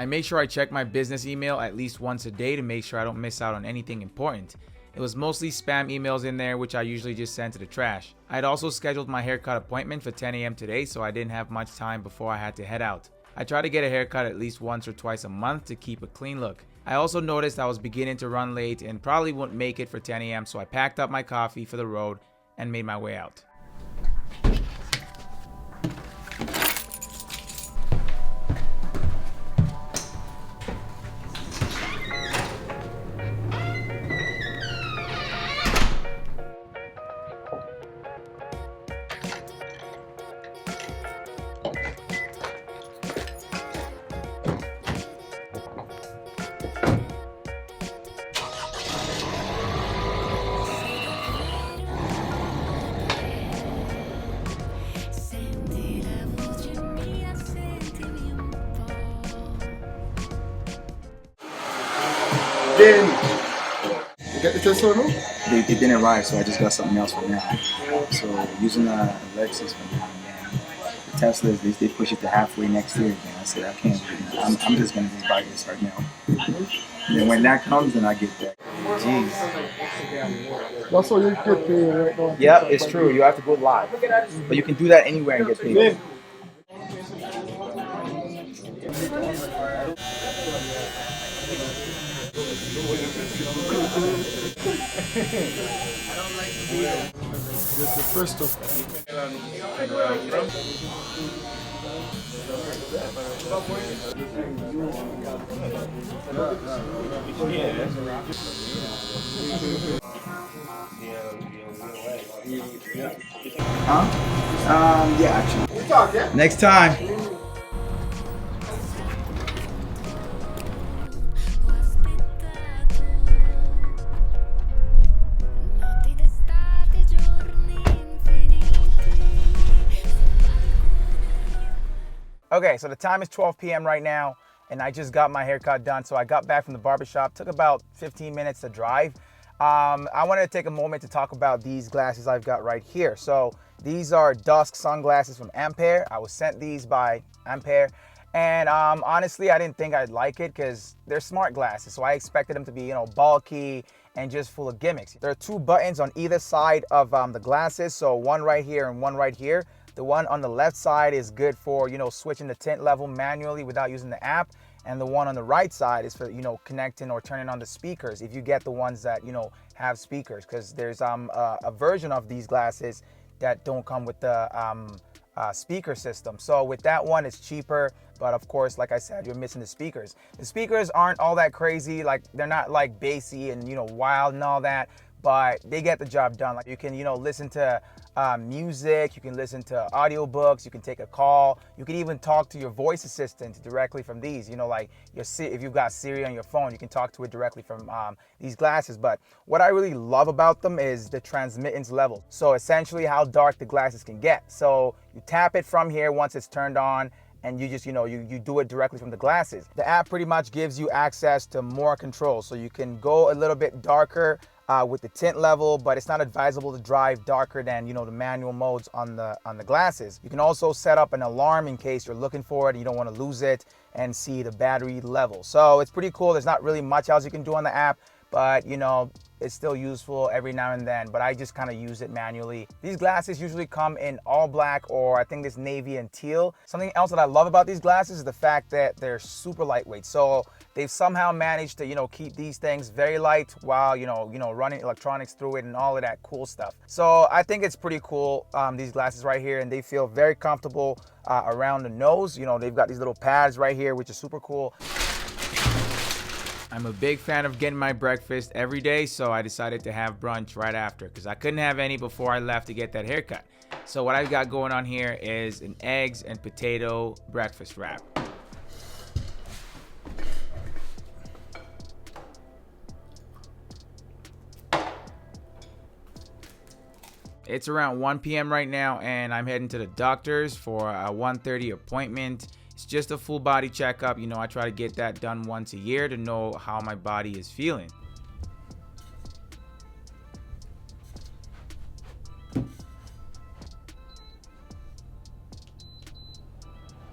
I make sure I check my business email at least once a day to make sure I don't miss out on anything important. It was mostly spam emails in there, which I usually just send to the trash. I had also scheduled my haircut appointment for 10 a.m. today, so I didn't have much time before I had to head out. I try to get a haircut at least once or twice a month to keep a clean look. I also noticed I was beginning to run late and probably wouldn't make it for 10 a.m., so I packed up my coffee for the road and made my way out. Then you get the Tesla no? They didn't arrive, so I just got something else for now. So using a Lexus for now, man. The Teslas, they push it to halfway next year, man. I said I can't do that. I'm just gonna just buy this right now. And then when that comes, then I get that. Jeez. That's how you get paid right now. Yeah, it's true. You have to go live, but you can do that anywhere and get paid. That's the first stuff. Huh? Yeah, actually. Next time. Okay, so the time is 12 p.m. right now, and I just got my haircut done. So I got back from the barbershop. Took about 15 minutes to drive. I wanted to take a moment to talk about these glasses I've got right here. So these are Dusk sunglasses from Ampere. I was sent these by Ampere. And honestly, I didn't think I'd like it because they're smart glasses. So I expected them to be, bulky and just full of gimmicks. There are two buttons on either side of the glasses. So one right here and one right here. The one on the left side is good for, switching the tint level manually without using the app. And the one on the right side is for, connecting or turning on the speakers if you get the ones that, have speakers. Because there's a version of these glasses that don't come with the speaker system. So with that one, it's cheaper. But of course, like I said, you're missing the speakers. The speakers aren't all that crazy. Like, they're not like bassy and, wild and all that. But they get the job done. Like, you can, listen to music, you can listen to audiobooks, you can take a call, you can even talk to your voice assistant directly from these. Like if you've got Siri on your phone, you can talk to it directly from these glasses. But what I really love about them is the transmittance level. So essentially how dark the glasses can get. So you tap it from here once it's turned on, and you just, you do it directly from the glasses. The app pretty much gives you access to more control. So you can go a little bit darker with the tint level, but it's not advisable to drive darker than, the manual modes on the glasses. You can also set up an alarm in case you're looking for it and you don't want to lose it, and see the battery level. So it's pretty cool. There's not really much else you can do on the app, but it's still useful every now and then, but I just kind of use it manually. These glasses usually come in all black, or I think this navy and teal. Something else that I love about these glasses is the fact that they're super lightweight. So they've somehow managed to, keep these things very light while, running electronics through it and all of that cool stuff. So I think it's pretty cool, these glasses right here, and they feel very comfortable around the nose. They've got these little pads right here, which is super cool. I'm a big fan of getting my breakfast every day, so I decided to have brunch right after because I couldn't have any before I left to get that haircut. So what I've got going on here is an eggs and potato breakfast wrap. It's around 1 p.m. right now, and I'm heading to the doctor's for a 1:30 appointment. It's just a full body checkup. I try to get that done once a year to know how my body is feeling.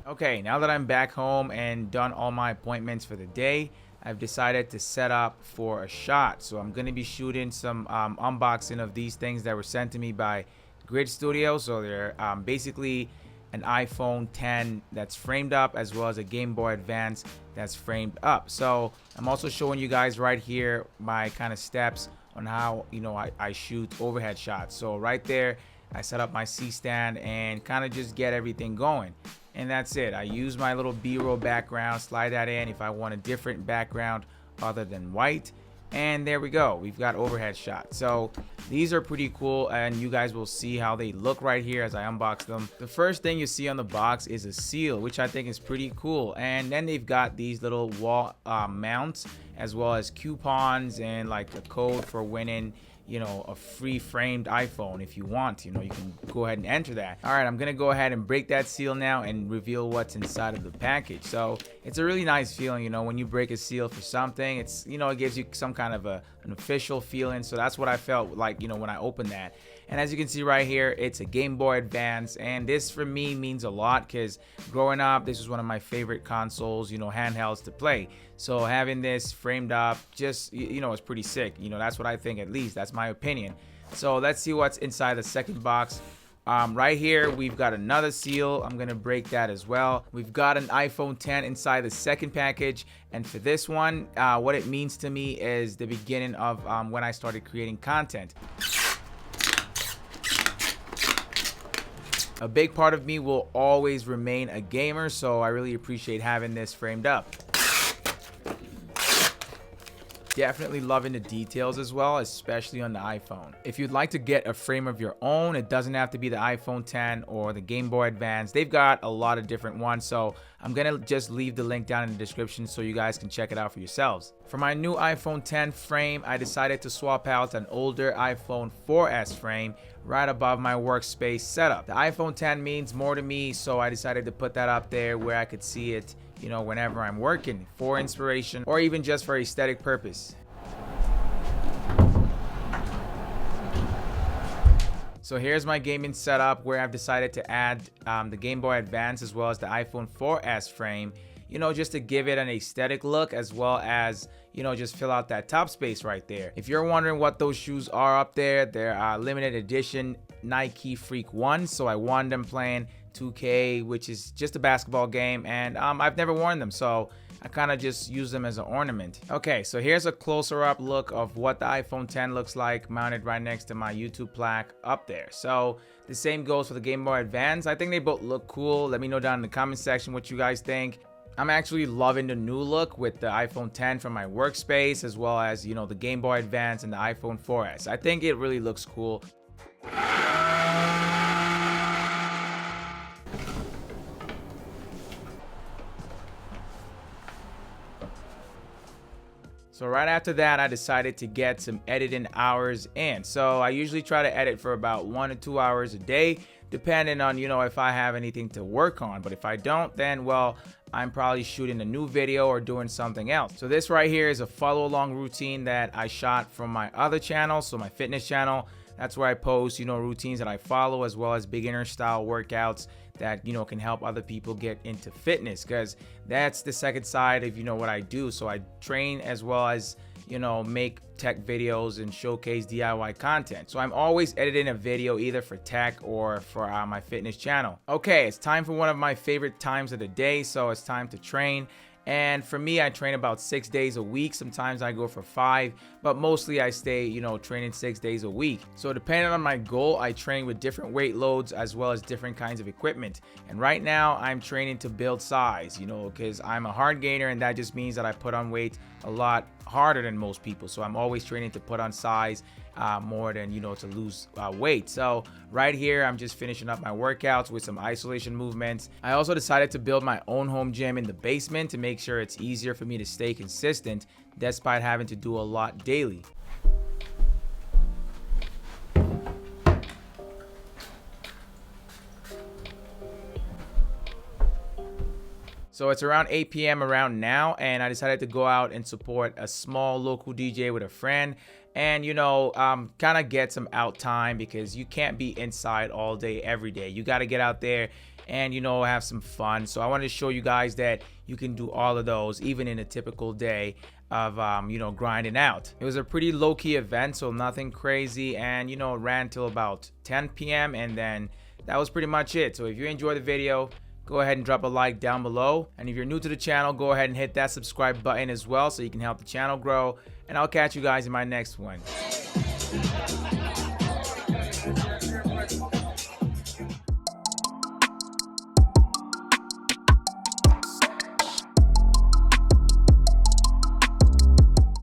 Okay, now that I'm back home and done all my appointments for the day, I've decided to set up for a shot. So I'm going to be shooting some unboxing of these things that were sent to me by GridStudio. So they're basically an iPhone 10 that's framed up, as well as a Game Boy Advance that's framed up. So I'm also showing you guys right here my kind of steps on how, you know, I shoot overhead shots. So right there, I set up my C-stand and kind of just get everything going. And that's it. I use my little B-roll background, slide that in if I want a different background other than white. And there we go. We've got overhead shots. So these are pretty cool, and you guys will see how they look right here as I unbox them. The first thing you see on the box is a seal, which I think is pretty cool. And then they've got these little wall mounts, as well as coupons and like a code for winning, you know, a free framed iPhone. If you want, you know, you can go ahead and enter that. All right, I'm gonna go ahead and break that seal now and reveal what's inside of the package. So it's a really nice feeling, you know, when you break a seal for something. It's, you know, it gives you some kind of an official feeling. So that's what I felt like, you know, when I opened that. And as you can see right here, it's a Game Boy Advance, and this for me means a lot because growing up, this was one of my favorite consoles, you know, handhelds to play. So having this framed up, just, you know, it's pretty sick. You know, that's what I think, at least that's my opinion. So let's see what's inside the second box. Right here, we've got another seal. I'm gonna break that as well. We've got an iPhone 10 inside the second package, and for this one, what it means to me is the beginning of when I started creating content. A big part of me will always remain a gamer, so I really appreciate having this framed up. Definitely loving the details as well, especially on the iPhone. If you'd like to get a frame of your own, it doesn't have to be the iPhone 10 or the Game Boy Advance. They've got a lot of different ones, so I'm gonna just leave the link down in the description so you guys can check it out for yourselves. For my new iPhone 10 frame, I decided to swap out an older iPhone 4S frame right above my workspace setup. The iPhone 10 means more to me, so I decided to put that up there where I could see it, you know, whenever I'm working, for inspiration or even just for aesthetic purpose. So here's my gaming setup where I've decided to add the Game Boy Advance as well as the iPhone 4S frame, you know, just to give it an aesthetic look, as well as, you know, just fill out that top space right there. If you're wondering what those shoes are up there, they're limited edition Nike Freak 1. So I won them playing 2K, which is just a basketball game, and I've never worn them, so I kind of just use them as an ornament. Okay, so here's a closer up look of what the iPhone 10 looks like mounted right next to my YouTube plaque up there. So the same goes for the Game Boy Advance. I think they both look cool. Let me know down in the comment section what you guys think. I'm actually loving the new look with the iPhone 10 from my workspace, as well as, you know, the Game Boy Advance and the iPhone 4S. I think it really looks cool. So right after that, I decided to get some editing hours in. So I usually try to edit for about 1 or 2 hours a day, depending on, you know, if I have anything to work on. But if I don't, then, well, I'm probably shooting a new video or doing something else. So this right here is a follow along routine that I shot from my other channel, so my fitness channel. That's where I post, you know, routines that I follow, as well as beginner style workouts that, you know, can help other people get into fitness, because that's the second side of, you know, what I do. So I train as well as, you know, make tech videos and showcase DIY content. So I'm always editing a video either for tech or for my fitness channel. Okay, it's time for one of my favorite times of the day. So it's time to train. And for me, I train about 6 days a week. Sometimes I go for 5, but mostly I stay, you know, training 6 days a week. So depending on my goal, I train with different weight loads as well as different kinds of equipment. And right now I'm training to build size, you know, because I'm a hard gainer, and that just means that I put on weight a lot harder than most people. So I'm always training to put on size more than, you know, to lose weight. So right here, I'm just finishing up my workouts with some isolation movements. I also decided to build my own home gym in the basement to make sure it's easier for me to stay consistent despite having to do a lot daily. So it's around 8 p.m. around now, and I decided to go out and support a small local DJ with a friend, and, you know, kind of get some out time, because you can't be inside all day every day. You got to get out there and have some fun. So I wanted to show you guys that you can do all of those even in a typical day of grinding out. It was a pretty low-key event, so nothing crazy, and it ran till about 10 p.m. and then that was pretty much it. So if you enjoyed the video, go ahead and drop a like down below, and if you're new to the channel, go ahead and hit that subscribe button as well so you can help the channel grow, and I'll catch you guys in my next one.